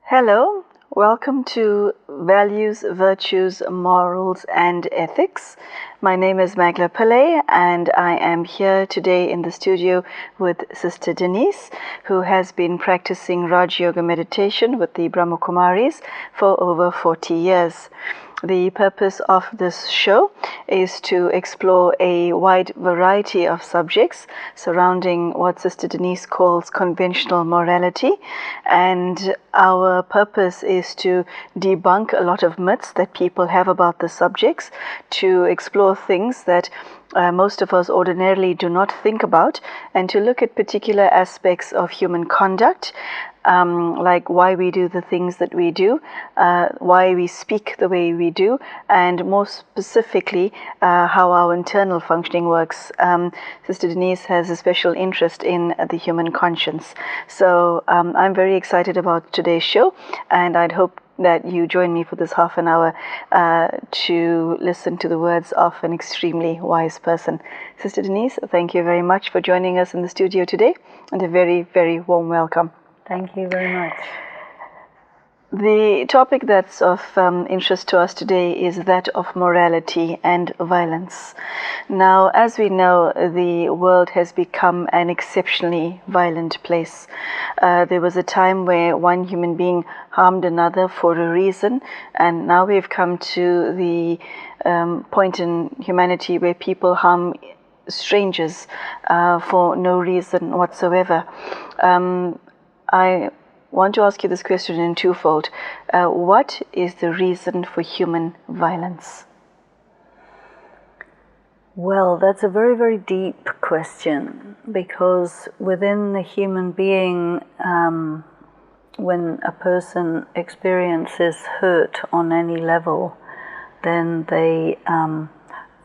Hello, welcome to Values, Virtues, Morals and Ethics. My name is Mangela Pillay and I am here today in the studio with Sister Denise, who has been practicing Rajyoga Meditation with the Brahma Kumaris for over 40 years. The purpose of this show is to explore a wide variety of subjects surrounding what Sister Denise calls conventional morality, and our purpose is to debunk a lot of myths that people have about the subjects, to explore things that most of us ordinarily do not think about, and to look at particular aspects of human conduct, like why we do the things that we do, why we speak the way we do, and more specifically, how our internal functioning works. Sister Denise has a special interest in the human conscience. So I'm very excited about today's show, and I'd hope that you join me for this half an hour to listen to the words of an extremely wise person. Sister Denise, thank you very much for joining us in the studio today, and a very, very warm welcome. Thank you very much. The topic that's of interest to us today is that of morality and violence. Now, as we know, the world has become an exceptionally violent place. There was a time where one human being harmed another for a reason, and now we've come to the point in humanity where people harm strangers for no reason whatsoever. I want to ask you this question in twofold. What is the reason for human violence? Well, that's a very, very deep question, because within the human being, when a person experiences hurt on any level, then they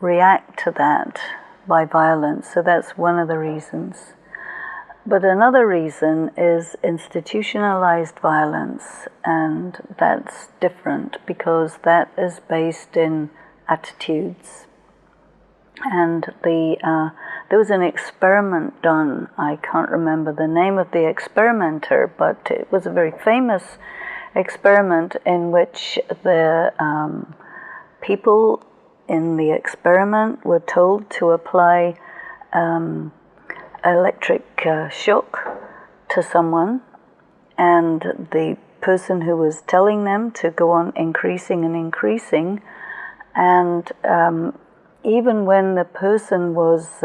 react to that by violence. So that's one of the reasons. But another reason is institutionalized violence, and that's different because that is based in attitudes. And there was an experiment done, I can't remember the name of the experimenter, but it was a very famous experiment in which the people in the experiment were told to apply electric shock to someone, and the person who was telling them to go on increasing and increasing, and even when the person was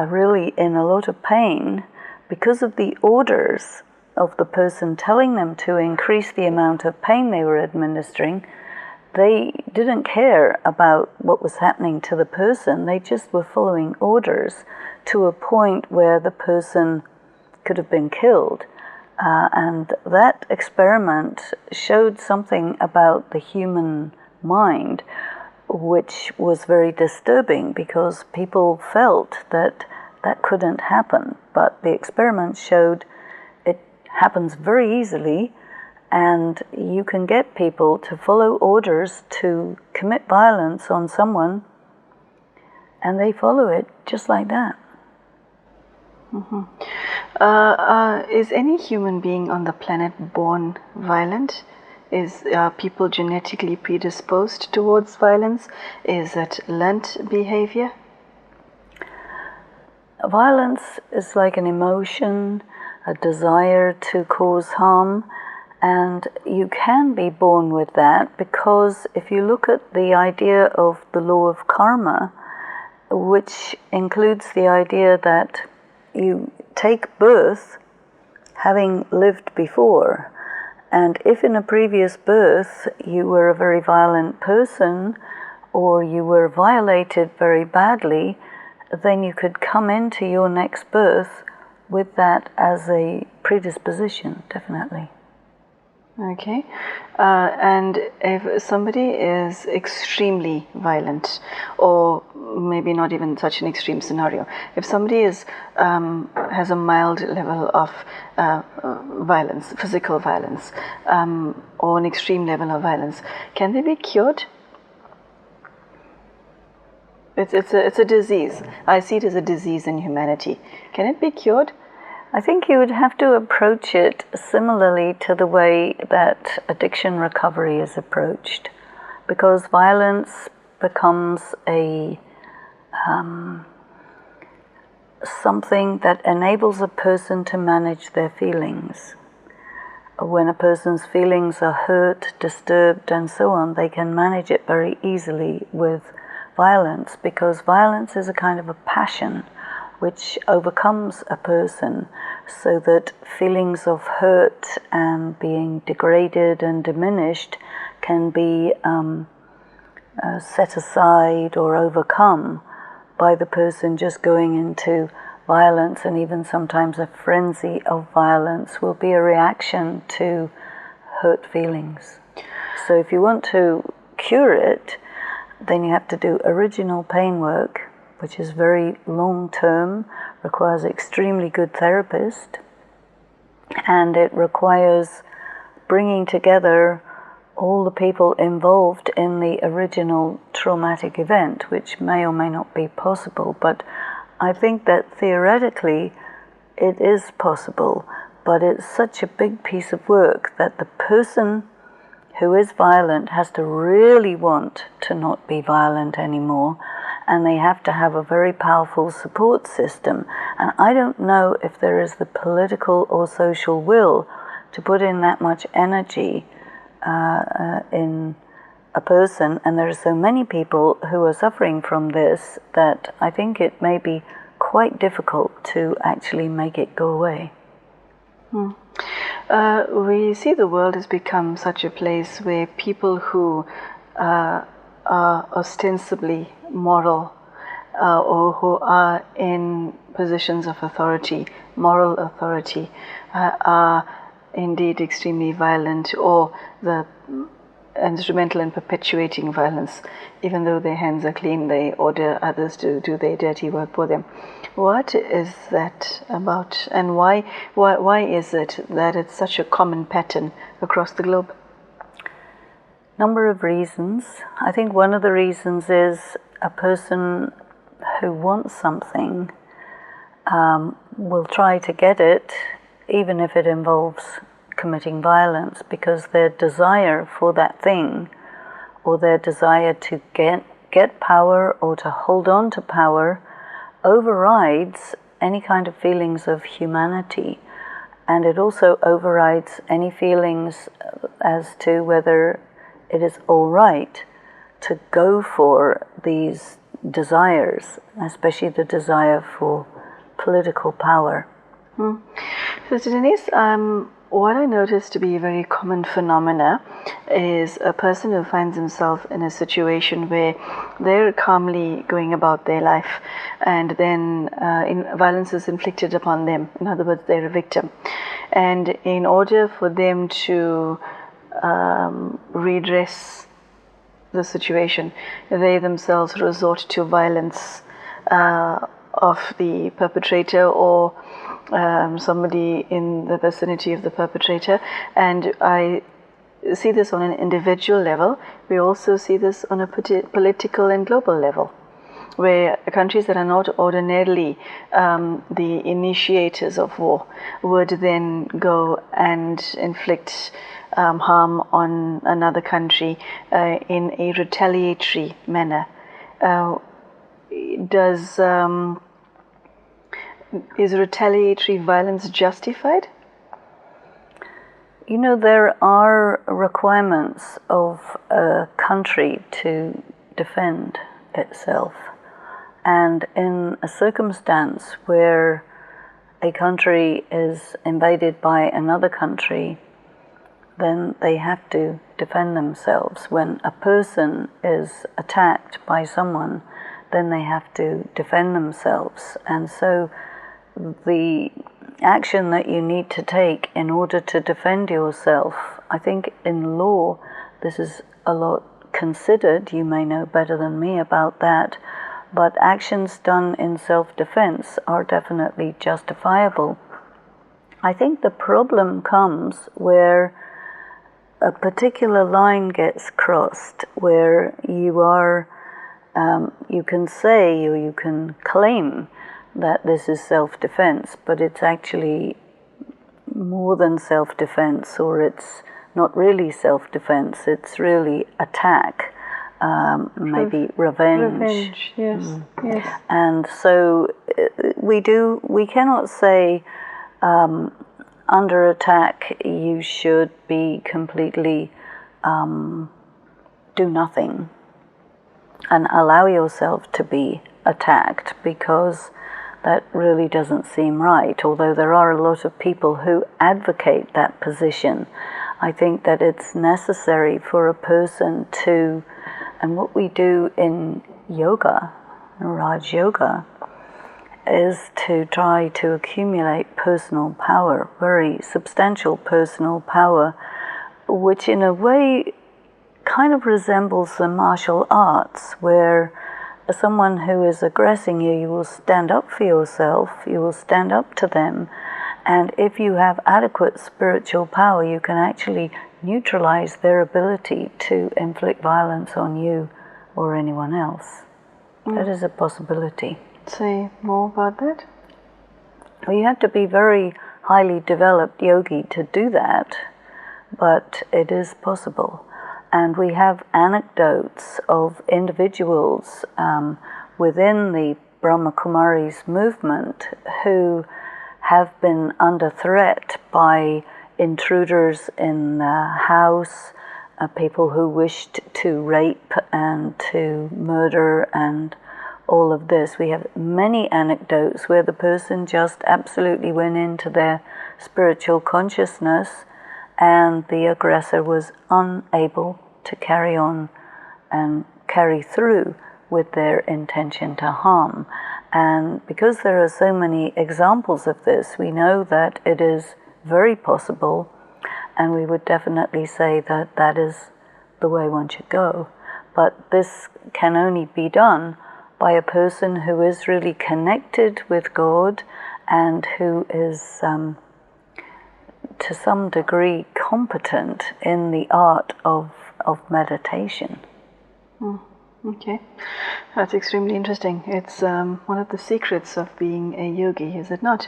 really in a lot of pain, because of the orders of the person telling them to increase the amount of pain they were administering, they didn't care about what was happening to the person. They just were following orders to a point where the person could have been killed. And that experiment showed something about the human mind, which was very disturbing, because people felt that that couldn't happen. But the experiment showed it happens very easily, and you can get people to follow orders to commit violence on someone, and they follow it just like that. Mm-hmm. Is any human being on the planet born violent? Are people genetically predisposed towards violence? Is it learnt behavior? Violence is like an emotion, a desire to cause harm, and you can be born with that, because if you look at the idea of the law of karma, which includes the idea that you take birth having lived before, and if in a previous birth you were a very violent person, or you were violated very badly, then you could come into your next birth with that as a predisposition, definitely. Okay. And if somebody is extremely violent, or maybe not even such an extreme scenario, if somebody is has a mild level of violence, physical violence, or an extreme level of violence, can they be cured? It's a disease. I see it as a disease in humanity. Can it be cured? I think you would have to approach it similarly to the way that addiction recovery is approached, because violence becomes a something that enables a person to manage their feelings. When a person's feelings are hurt, disturbed, and so on, they can manage it very easily with violence, because violence is a kind of a passion which overcomes a person, so that feelings of hurt and being degraded and diminished can be set aside or overcome by the person just going into violence, and even sometimes a frenzy of violence will be a reaction to hurt feelings. So if you want to cure it, then you have to do original pain work, which is very long-term, requires extremely good therapist, and it requires bringing together all the people involved in the original traumatic event, which may or may not be possible. But I think that theoretically it is possible, but it's such a big piece of work that the person who is violent has to really want to not be violent anymore, and they have to have a very powerful support system. And I don't know if there is the political or social will to put in that much energy in a person, and there are so many people who are suffering from this that I think it may be quite difficult to actually make it go away. We see the world has become such a place where people who are ostensibly moral or who are in positions of authority, moral authority, are indeed extremely violent, or the instrumental in perpetuating violence. Even though their hands are clean, they order others to do their dirty work for them. What is that about, and why is it that it's such a common pattern across the globe? Number of reasons. I think one of the reasons is a person who wants something will try to get it, even if it involves committing violence, because their desire for that thing, or their desire to get power or to hold on to power, overrides any kind of feelings of humanity, and it also overrides any feelings as to whether it is all right to go for these desires, especially the desire for political power. Sister Denise, what I notice to be a very common phenomena is a person who finds himself in a situation where they're calmly going about their life, and then violence is inflicted upon them. In other words, they're a victim. And in order for them to redress the situation, they themselves resort to violence of the perpetrator, or somebody in the vicinity of the perpetrator. And I see this on an individual level. We also see this on a political and global level, where countries that are not ordinarily the initiators of war would then go and inflict harm on another country in a retaliatory manner. Is retaliatory violence justified? You know, there are requirements of a country to defend itself. And in a circumstance where a country is invaded by another country, then they have to defend themselves. When a person is attacked by someone, then they have to defend themselves. And so the action that you need to take in order to defend yourself. I think in law this is a lot considered. You may know better than me about that, but actions done in self-defense are definitely justifiable. I think the problem comes where a particular line gets crossed, where you are, you can say or you can claim that this is self-defense, but it's actually more than self-defense, or it's not really self-defense, it's really attack, maybe revenge. Revenge, yes, yes. And so we cannot say under attack you should be completely do nothing and allow yourself to be attacked, because that really doesn't seem right. Although there are a lot of people who advocate that position, I think that it's necessary for a person to, and what we do in yoga, Rajyoga, is to try to accumulate personal power, very substantial personal power, which in a way kind of resembles the martial arts, where someone who is aggressing you, you will stand up for yourself, you will stand up to them, and if you have adequate spiritual power, you can actually neutralize their ability to inflict violence on you or anyone else. That is a possibility. Say more about that? Well, you have to be very highly developed yogi to do that, but it is possible. And we have anecdotes of individuals within the Brahma Kumaris movement who have been under threat by intruders in the house, people who wished to rape and to murder and all of this. We have many anecdotes where the person just absolutely went into their spiritual consciousness and the aggressor was unable to carry on and carry through with their intention to harm. And because there are so many examples of this, we know that it is very possible, and we would definitely say that that is the way one should go. But this can only be done by a person who is really connected with God and who is to some degree competent in the art of meditation. Okay, that's extremely interesting. It's one of the secrets of being a yogi, is it not?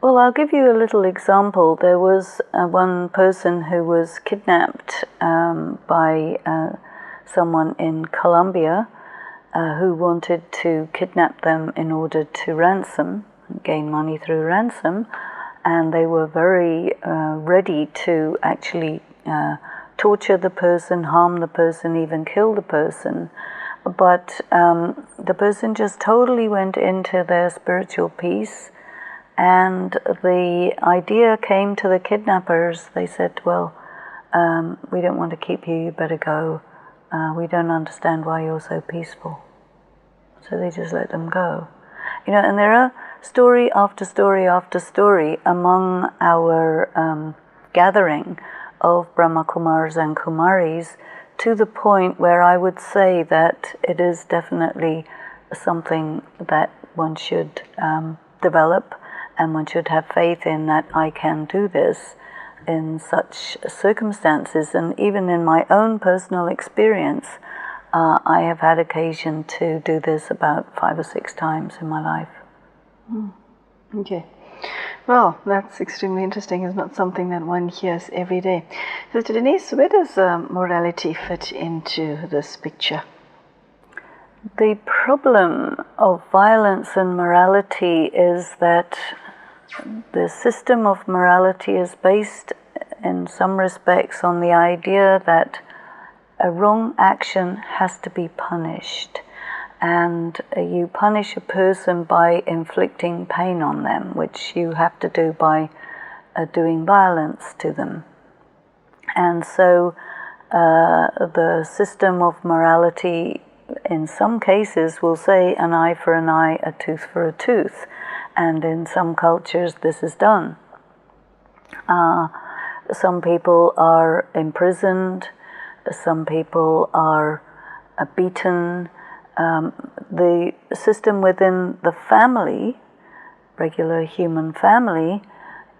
Well, I'll give you a little example. There was one person who was kidnapped by someone in Colombia who wanted to kidnap them in order to ransom, gain money through ransom, and they were very ready to actually torture the person, harm the person, even kill the person. But the person just totally went into their spiritual peace, and the idea came to the kidnappers. They said, well, we don't want to keep you, you better go. We don't understand why you're so peaceful. So they just let them go. You know, and there are story after story after story among our gathering of Brahma Kumaris and Kumaris, to the point where I would say that it is definitely something that one should develop, and one should have faith in that I can do this in such circumstances. And even in my own personal experience, I have had occasion to do this about 5 or 6 times in my life. Okay. Well, that's extremely interesting. It's not something that one hears every day. So, Denise, where does morality fit into this picture? The problem of violence and morality is that the system of morality is based in some respects on the idea that a wrong action has to be punished. And you punish a person by inflicting pain on them, which you have to do by doing violence to them. And so the system of morality in some cases will say an eye for an eye, a tooth for a tooth. and in some cultures this is done. Some people are imprisoned, some people are beaten. The system within the family, regular human family,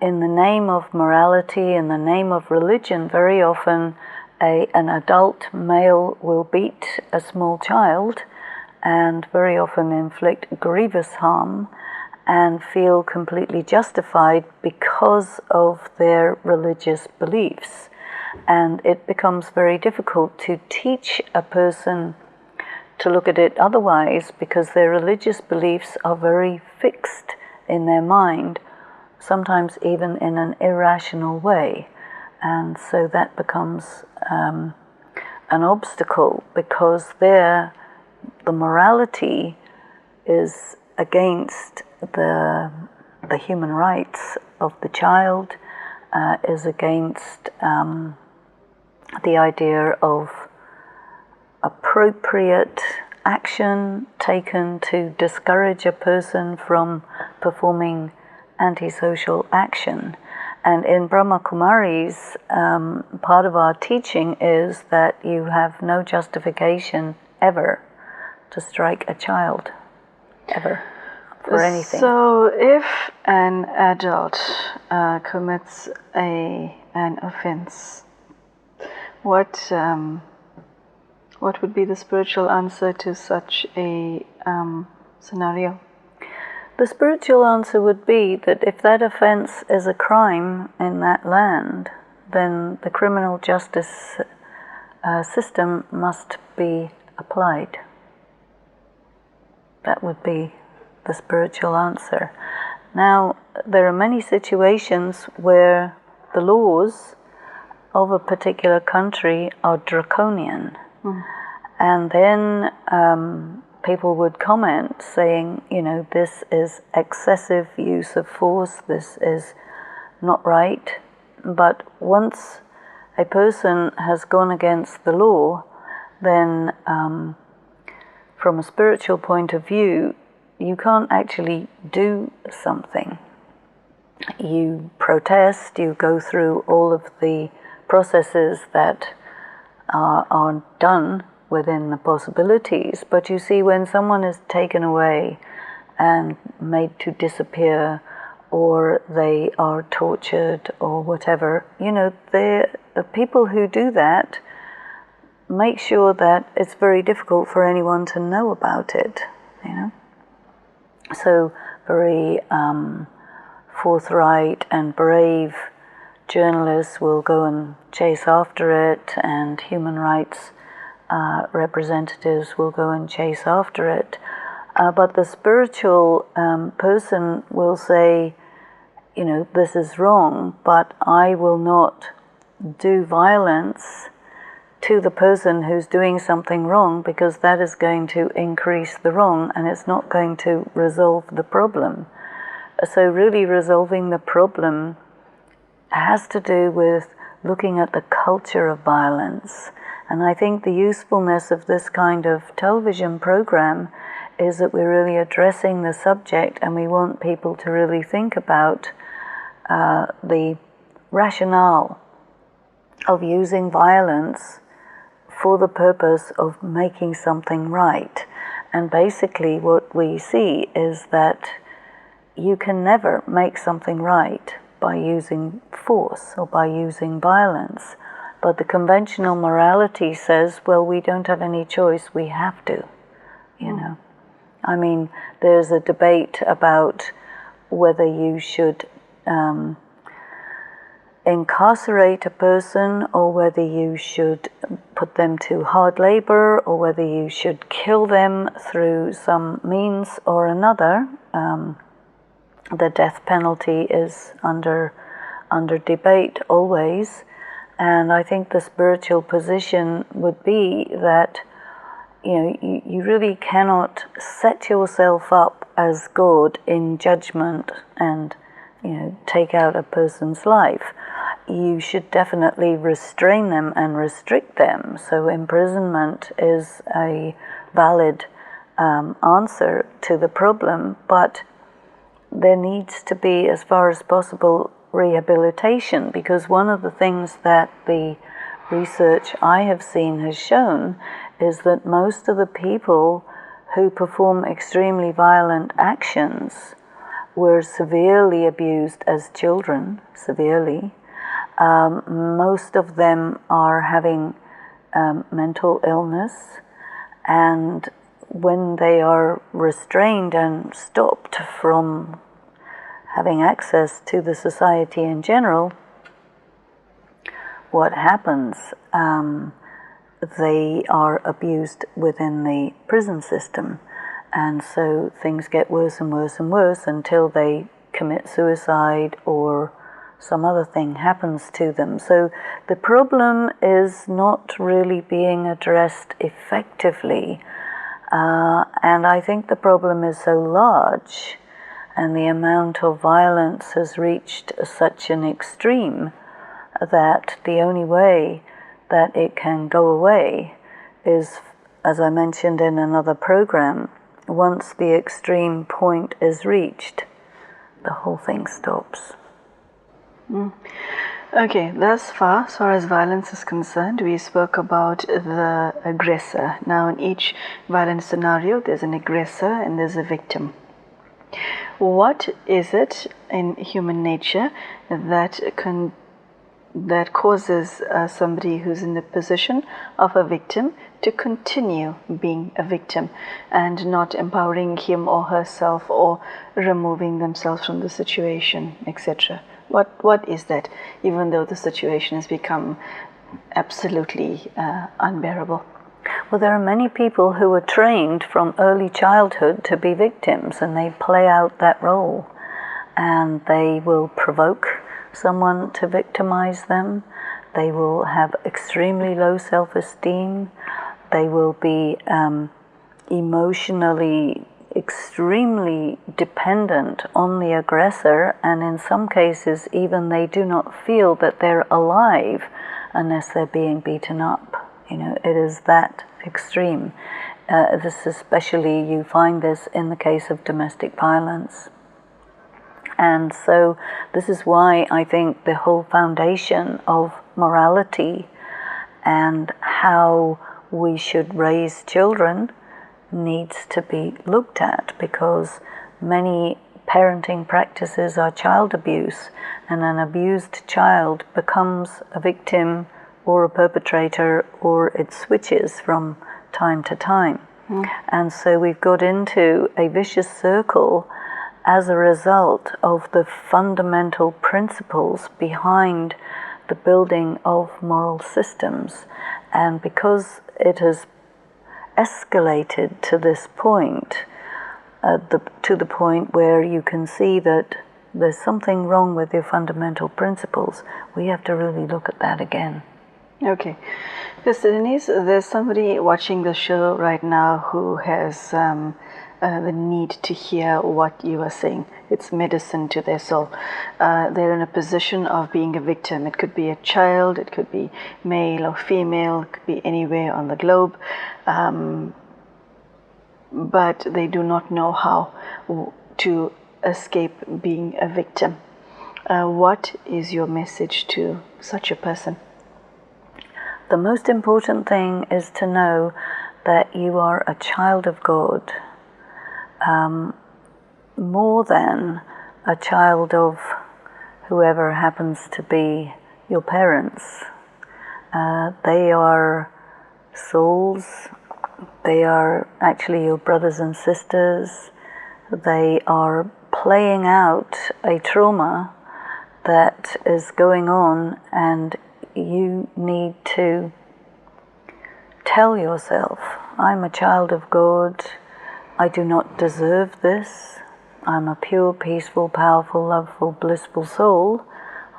in the name of morality, in the name of religion, very often an adult male will beat a small child and very often inflict grievous harm and feel completely justified because of their religious beliefs. And it becomes very difficult to teach a person to look at it otherwise, because their religious beliefs are very fixed in their mind, sometimes even in an irrational way. And so that becomes an obstacle, because there the morality is against the human rights of the child, is against the idea of appropriate action taken to discourage a person from performing antisocial action. And in Brahma Kumaris, part of our teaching is that you have no justification ever to strike a child, ever, for anything. So if an adult commits an offense, what would be the spiritual answer to such a scenario? The spiritual answer would be that if that offense is a crime in that land, then the criminal justice system must be applied. That would be the spiritual answer. Now, there are many situations where the laws of a particular country are draconian. And then people would comment saying, this is excessive use of force, this is not right. But once a person has gone against the law, then from a spiritual point of view, you can't actually do something. You protest, you go through all of the processes that are done within the possibilities, but you see, when someone is taken away and made to disappear, or they are tortured or whatever, the people who do that make sure that it's very difficult for anyone to know about it, So very forthright and brave journalists will go and chase after it, and human rights representatives will go and chase after it. But the spiritual person will say, this is wrong, but I will not do violence to the person who's doing something wrong, because that is going to increase the wrong and it's not going to resolve the problem. So really resolving the problem has to do with looking at the culture of violence. And I think the usefulness of this kind of television program is that we're really addressing the subject, and we want people to really think about the rationale of using violence for the purpose of making something right. And basically what we see is that you can never make something right by using force or by using violence. But the conventional morality says, well, we don't have any choice, we have to, I mean, there's a debate about whether you should incarcerate a person, or whether you should put them to hard labor, or whether you should kill them through some means or another. The death penalty is under debate always, and I think the spiritual position would be that you really cannot set yourself up as God in judgment and take out a person's life. You should definitely restrain them and restrict them. So imprisonment is a valid answer to the problem, but there needs to be, as far as possible, rehabilitation, because one of the things that the research I have seen has shown is that most of the people who perform extremely violent actions were severely abused as children, severely. Most of them are having mental illness, and when they are restrained and stopped from having access to the society in general, what happens? They are abused within the prison system, and so things get worse and worse and worse until they commit suicide or some other thing happens to them. So the problem is not really being addressed effectively, and I think the problem is so large and the amount of violence has reached such an extreme that the only way that it can go away is, as I mentioned in another program, once the extreme point is reached, the whole thing stops. Okay, thus far, as far as violence is concerned, we spoke about the aggressor. Now, in each violent scenario, there's an aggressor and there's a victim. What is it in human nature that causes somebody who's in the position of a victim to continue being a victim and not empowering him or herself or removing themselves from the situation, etc.? What is that, even though the situation has become absolutely unbearable? Well, there are many people who are trained from early childhood to be victims, and they play out that role, and they will provoke someone to victimize them. They will have extremely low self-esteem. They will be emotionally extremely dependent on the aggressor, and in some cases even they do not feel that they're alive unless they're being beaten up. It is that extreme. This especially, you find this in the case of domestic violence. And so this is why I think the whole foundation of morality and how we should raise children needs to be looked at, because many parenting practices are child abuse, and an abused child becomes a victim or a perpetrator, or it switches from time to time. And so we've got into a vicious circle as a result of the fundamental principles behind the building of moral systems. And because it has escalated to this point, to the point where you can see that there's something wrong with your fundamental principles, we have to really look at that again. Okay. Sister Denise, there's somebody watching the show right now who has the need to hear what you are saying. It's medicine to their soul. They're in a position of being a victim. It could be a child, it could be male or female, it could be anywhere on the globe. But they do not know how to escape being a victim. What is your message to such a person? The most important thing is to know that you are a child of God, more than a child of whoever happens to be your parents. They are souls. They are actually your brothers and sisters. They are playing out a trauma that is going on, and you need to tell yourself, I'm a child of God. I do not deserve this. I'm a pure, peaceful, powerful, loveful, blissful soul.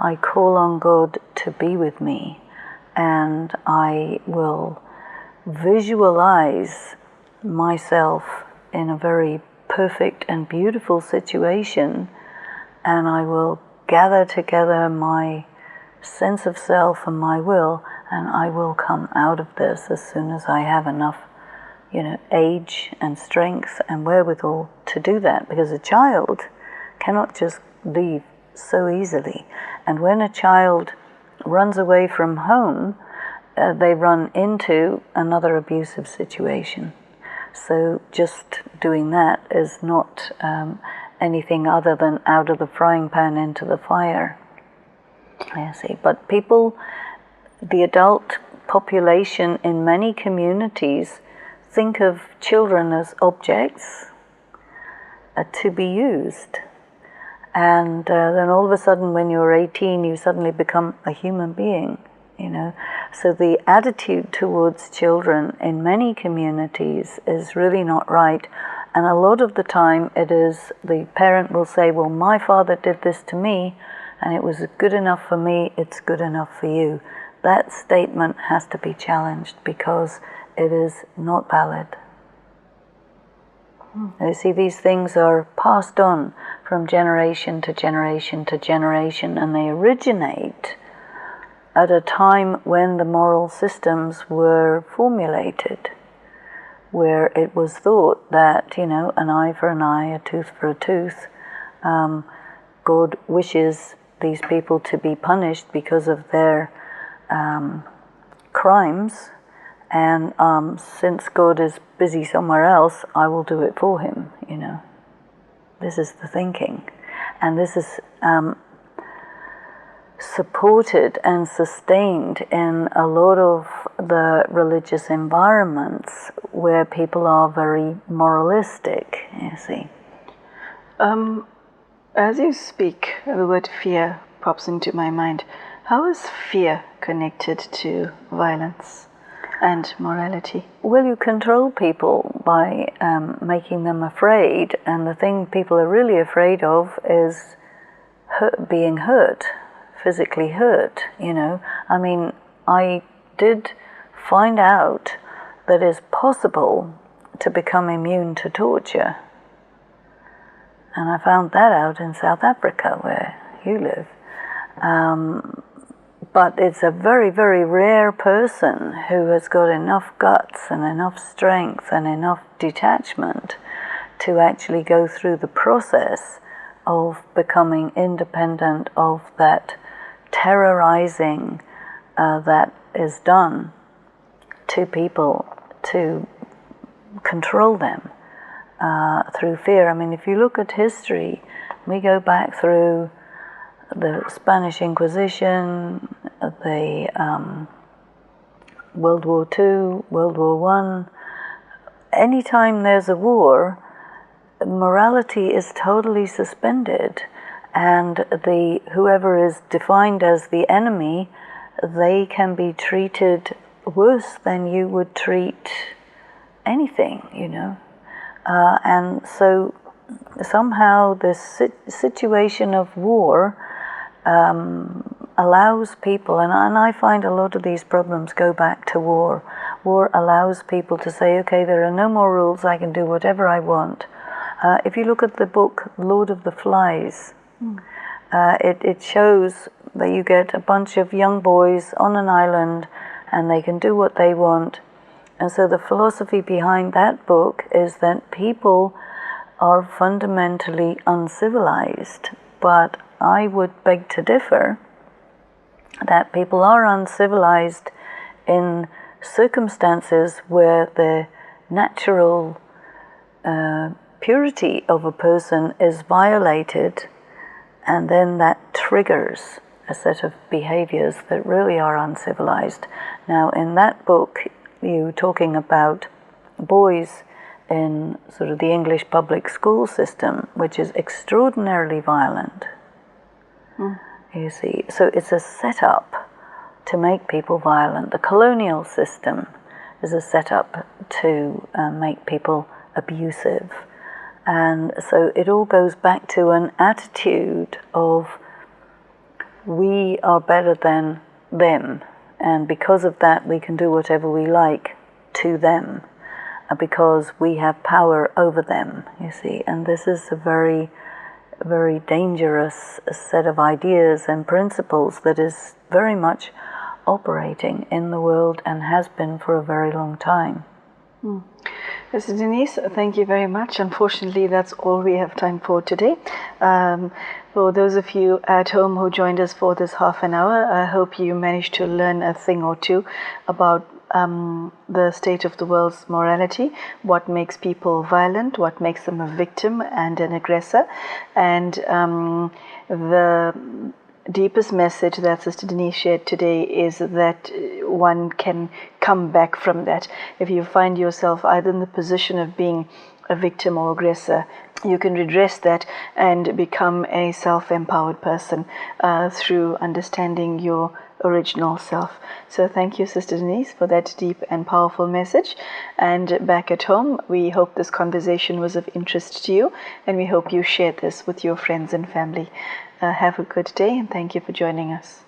I call on God to be with me, and I will visualize myself in a very perfect and beautiful situation, and I will gather together my sense of self and my will, and I will come out of this as soon as I have enough, age and strength and wherewithal to do that. Because a child cannot just leave so easily. And when a child runs away from home, they run into another abusive situation. So just doing that is not anything other than out of the frying pan into the fire. I see. But people, the adult population in many communities, think of children as objects to be used. And then all of a sudden when you're 18, you suddenly become a human being, you know. So the attitude towards children in many communities is really not right. And a lot of the time it is the parent will say, well, my father did this to me and it was good enough for me, it's good enough for you. That statement has to be challenged because it is not valid. You see, these things are passed on from generation to generation to generation, and they originate at a time when the moral systems were formulated, where it was thought that, you know, an eye for an eye, a tooth for a tooth. God wishes these people to be punished because of their crimes, and since God is busy somewhere else, I will do it for him, you know. This is the thinking. And this is supported and sustained in a lot of the religious environments where people are very moralistic, you see. As you speak, the word fear pops into my mind. How is fear connected to violence and morality? Well, you control people by making them afraid, and the thing people are really afraid of is being hurt, physically hurt, you know. I mean, I did find out that it's possible to become immune to torture. And I found that out in South Africa, where you live. But it's a very, very rare person who has got enough guts and enough strength and enough detachment to actually go through the process of becoming independent of that terrorizing that is done to people to control them through fear. I mean, if you look at history, we go back through the Spanish Inquisition, the World War II, World War I. Anytime there's a war, morality is totally suspended, and whoever is defined as the enemy, they can be treated worse than you would treat anything, you know. And so somehow this situation of war allows people, and I find a lot of these problems go back to war. War allows people to say, okay, there are no more rules, I can do whatever I want. If you look at the book Lord of the Flies, it shows that you get a bunch of young boys on an island and they can do what they want. And so the philosophy behind that book is that people are fundamentally uncivilized, but I would beg to differ that people are uncivilized in circumstances where the natural purity of a person is violated, and then that triggers a set of behaviors that really are uncivilized. Now, in that book, you're talking about boys in sort of the English public school system, which is extraordinarily violent. You see, so it's a setup to make people violent. The colonial system is a setup to make people abusive. And so it all goes back to an attitude of we are better than them, and because of that we can do whatever we like to them, because we have power over them, you see. And this is a very, very dangerous set of ideas and principles that is very much operating in the world and has been for a very long time. Mrs. Denise, thank you very much. Unfortunately, that's all we have time for today. For those of you at home who joined us for this half an hour, I hope you managed to learn a thing or two about the state of the world's morality, what makes people violent, what makes them a victim and an aggressor, and the deepest message that Sister Denise shared today is that one can come back from that. If you find yourself either in the position of being a victim or aggressor, you can redress that and become a self-empowered person through understanding your original self. So thank you, Sister Denise, for that deep and powerful message. And back at home, we hope this conversation was of interest to you, and we hope you shared this with your friends and family. Have a good day, and thank you for joining us.